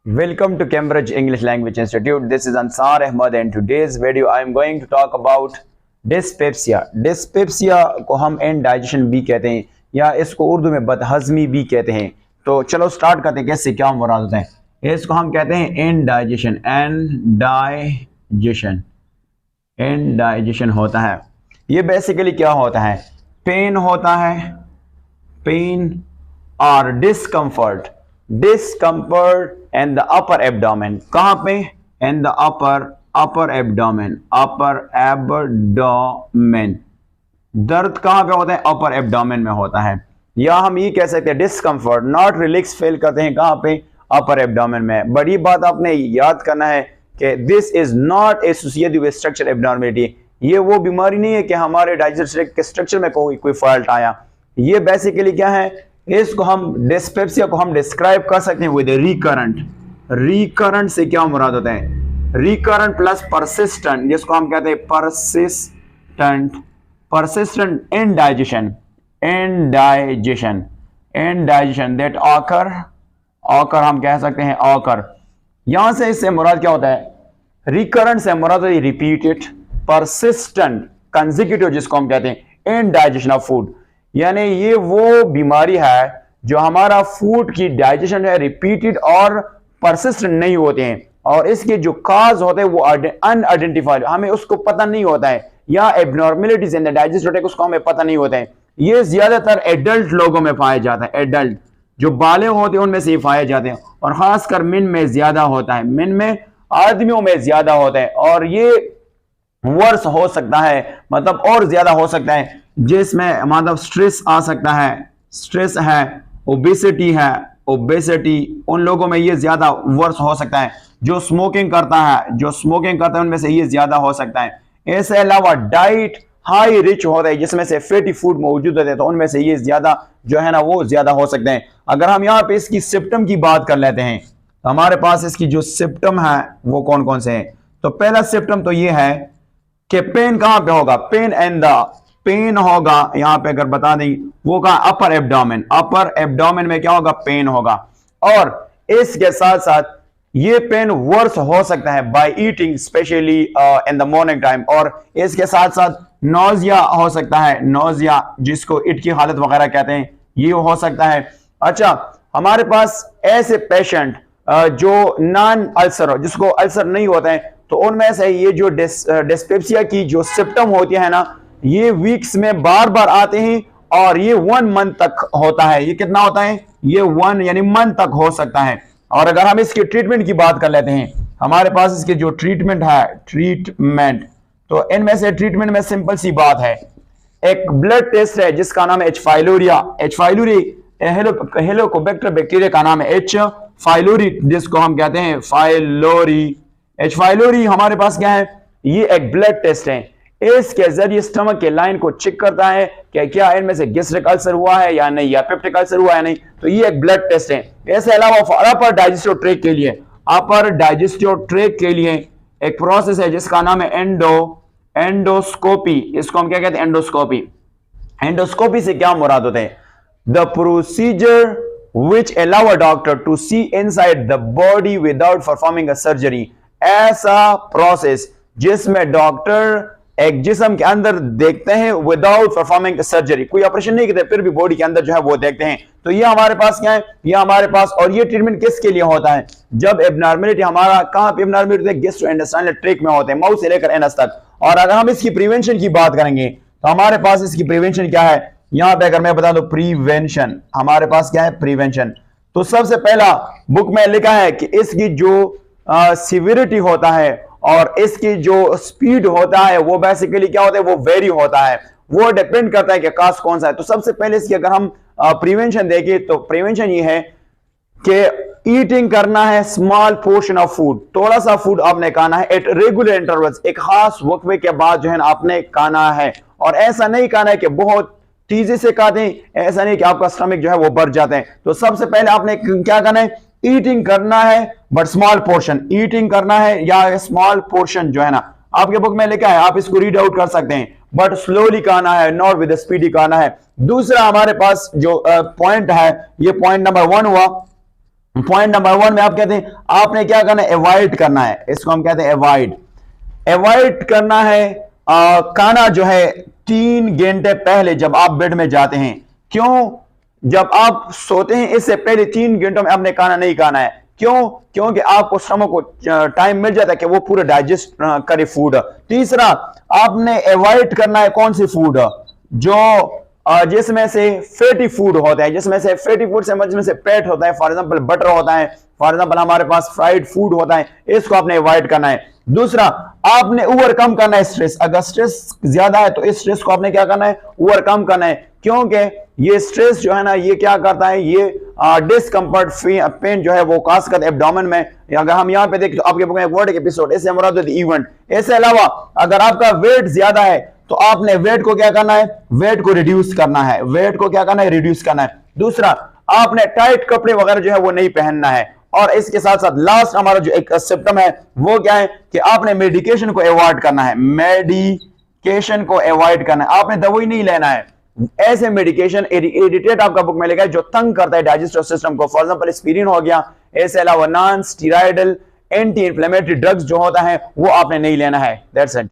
Welcome to Cambridge English Language Institute. This is Ansar Ahmad and today's video I am going to talk about dyspepsia. Dyspepsia को हम indigestion भी कहते हैं या इसको उर्दू में बदहजमी भी कहते हैं। तो चलो स्टार्ट करते हैं कैसे क्या मुराद होते हैं। इसको हम कहते हैं indigestion। indigestion होता है। ये बेसिकली क्या होता है? पेन होता है, पेन और discomfort and the upper abdomen। कहाँ पे? in the upper abdomen। दर्द कहाँ पे होता है? upper abdomen में होता है। या हम ये कह सकते हैं डिस्कम्फर्ट, नॉट रिलैक्स फील करते हैं कहाँ पे? upper abdomen में। बड़ी बात आपने याद करना है कि this is not associated with structure abnormality. ये वो बीमारी नहीं है कि हमारे डाइजेस्टिव के स्ट्रक्चर में कोई फॉल्ट आया। ये बेसिकली क्या है? इसको हम डिस्पेप्सिया को हम डिस्क्राइब कर सकते हैं विद रिकरेंट से क्या मुराद होता है? रिकरेंट प्लस परसिस्टेंट, जिसको हम कहते हैं परसिस्टेंट indigestion दैट ऑकर हम कह सकते हैं ऑकर। यहां से इससे मुराद क्या होता है? रिकरेंट से मुराद है रिपीटेड, परसिस्टेंट कंसेक्यूटिव, जिसको हम कहते हैं indigestion ऑफ फूड। यानी ये वो बीमारी है जो हमारा फूड की डाइजेशन है रिपीटेड और परसिस्टेंट नहीं होते हैं, और इसके जो काज होते हैं वो अनआइडेंटिफाइड, हमें उसको पता नहीं होता है, या abnormalities in the digestive tract उसको हमें पता नहीं होता है। ये ज्यादातर एडल्ट लोगों में पाया जाता है, एडल्ट जो बालिग होते हैं उनमें से ये पाए जाते हैं, और खासकर मिन में ज्यादा होता है, मिन में आदमियों में ज्यादा होता है, और ये वर्स हो सकता है, मतलब और ज्यादा हो सकता है, जिसमें मतलब स्ट्रेस आ सकता है, स्ट्रेस है, ओबेसिटी उन लोगों में ये ज्यादा वर्स हो सकता है। जो स्मोकिंग करता है उनमें से ये ज्यादा हो सकता है। इसके अलावा डाइट हाई रिच होता है जिसमें से फैटी फूड मौजूद होते हैं, तो उनमें से ये ज्यादा जो है ना वो ज्यादा हो सकते हैं। अगर हम यहाँ पे इसकी सिम्टम की बात कर लेते हैं तो हमारे पास इसकी जो सिम्टम है वो कौन कौन से हैं? तो पहला सिम्टम तो ये है कि पेन कहाँ पे होगा? पेन होगा यहाँ पे, अगर बता दें वो कहा अपर एब्डोमेन में क्या होगा? पेन होगा। और इसके साथ साथ ये पेन वर्स हो सकता है by eating specially in the morning time, और इसके साथ साथ नोजिया हो सकता है, नोजिया जिसको इट की हालत वगैरह कहते हैं, ये हो सकता है। अच्छा, हमारे पास ऐसे पेशेंट जो नॉन अल्सर हो, जिसको अल्सर नहीं होता है, तो उनमें से ये जो डिस्पेप्सिया की जो सिम्टम होती है ना, ये वीक्स में बार बार आते हैं, और ये 1 मंथ तक होता है। ये कितना होता है? ये 1 यानी मंथ तक हो सकता है। और अगर हम इसकी ट्रीटमेंट की बात कर लेते हैं, हमारे पास इसकी जो ट्रीटमेंट है, तो इनमें से ट्रीटमेंट में सिंपल सी बात है, एक ब्लड टेस्ट है जिसका नाम है एच फाइलोरी, हेलिकोबैक्टर बैक्टीरिया का नाम है एच फाइलोरी, जिसको हम कहते हैं एच फाइलोरी हमारे पास क्या है? ये एक ब्लड टेस्ट है। इसके जरिए स्टमक के लाइन को चेक करता है कि क्या इनमें से गैस्ट्रिक अल्सर हुआ है या नहीं, या पेप्टिक अल्सर हुआ है नहीं, तो ये एक ब्लड टेस्ट है। इसके अलावा अपर डाइजेस्टिव ट्रैक्ट के लिए एक प्रोसेस है जिसका नाम है एंडोस्कोपी। इसको हम क्या कहते हैं? एंडोस्कोपी से क्या मुराद होते हैं? The procedure which allow a doctor to see inside the body without performing a surgery। ऐसा प्रोसेस जिसमें डॉक्टर एक जिस्म के अंदर देखते हैं विदाउट परफॉर्मिंग सर्जरी, कोई ऑपरेशन नहीं करते फिर भी बॉडी के अंदर जो है वो देखते हैं। तो ये हमारे पास क्या है? ये हमारे पास, और ये ट्रीटमेंट किसके लिए होता है? जब एब्नॉर्मलिटी हमारा कहां पे एब्नॉर्मलिटी होती है? गैस्ट्रोइंटेस्टाइनल ट्रैक्ट में होते हैं, माउथ से लेकर एनस तक। और अगर हम इसकी प्रिवेंशन की बात करेंगे तो हमारे पास इसकी प्रिवेंशन क्या है? यहां पे अगर मैं बता दूं प्रिवेंशन, हमारे पास क्या है? प्रिवेंशन। तो सबसे पहला बुक में लिखा है कि इसकी जो सिविरिटी होता है और इसकी जो स्पीड होता है वो बेसिकली क्या होता है? वो वेरी होता है, वो डिपेंड करता है कि कास्ट कौन सा है। तो सबसे पहले इसकी अगर हम प्रिवेंशन देखें तो प्रिवेंशन ये है कि ईटिंग करना है स्मॉल पोर्शन ऑफ फूड, थोड़ा सा फूड आपने खाना है एट रेगुलर इंटरवल्स, एक खास वक्फे के बाद जो है आपने खाना है, और ऐसा नहीं खाना है कि बहुत तेजी से खाते हैं, ऐसा नहीं कि आपका स्टमक जो है वो बढ़ जाते हैं। तो सबसे पहले आपने क्या करना है? ईटिंग करना है बट स्मॉल पोर्शन, ईटिंग करना है या स्मॉल पोर्शन जो है ना आपके बुक में लिखा है, आप इसको रीड आउट कर सकते हैं, बट स्लोली खाना है, नॉट विद स्पीडी खाना है। दूसरा हमारे पास जो पॉइंट है, ये पॉइंट नंबर 1 हुआ, पॉइंट नंबर 1 में आप कहते हैं आपने क्या करना है, अवॉइड करना है, इसको हम कहते हैं अवॉइड। अवॉइड करना है खाना जो है 3 घंटे पहले जब आप बेड में जाते हैं। क्यों? जब आप सोते हैं इससे पहले 3 घंटों में आपने खाना नहीं खाना है। क्यों? क्योंकि आपको स्टमक को टाइम मिल जाता है कि वो पूरा डाइजेस्ट करे फूड। तीसरा, आपने अवॉइड करना है कौन सी फूड, जो जिसमें से फैटी फूड होता है, जिसमें से फैटी फूड से फैट होता है, फॉर एग्जांपल बटर होता है, फॉर एग्जांपल हमारे पास फ्राइड फूड होता है, इसको आपने अवॉइड करना है। दूसरा, आपने ओवरकम करना है स्ट्रेस। अगर स्ट्रेस ज्यादा है तो इस स्ट्रेस को आपने क्या करना है, ओवरकम करना है। क्योंकि ये स्ट्रेस जो है ना, ये क्या करता है, ये डिस्कम्फर्ट पेन जो है वो काज करता है एब्डोमेन में। अगर हम यहाँ पे देखें तो आपके बुक में वर्ड एपिसोड, इससे मुराद इवेंट। इसके अलावा अगर आपका वेट ज्यादा है तो आपने वेट को क्या करना है, वेट को रिड्यूस करना है, वेट को क्या करना है, रिड्यूस करना है। दूसरा, आपने टाइट कपड़े वगैरह जो है वो नहीं पहनना है। और इसके साथ साथ लास्ट हमारा जो एक सिम्टम है वो क्या है कि आपने मेडिकेशन को अवॉइड करना है, मेडिकेशन को अवॉइड करना है, आपने दवाई नहीं लेना है। ऐसे मेडिकेशन इरिटेट आपका बुक में लिखा है जो तंग करता है डाइजेस्टिव सिस्टम को, फॉर एग्जांपल एस्पिरिन हो गया। इसके अलावा non steroidal anti inflammatory drugs जो होता है वो आपने नहीं लेना है। That's it.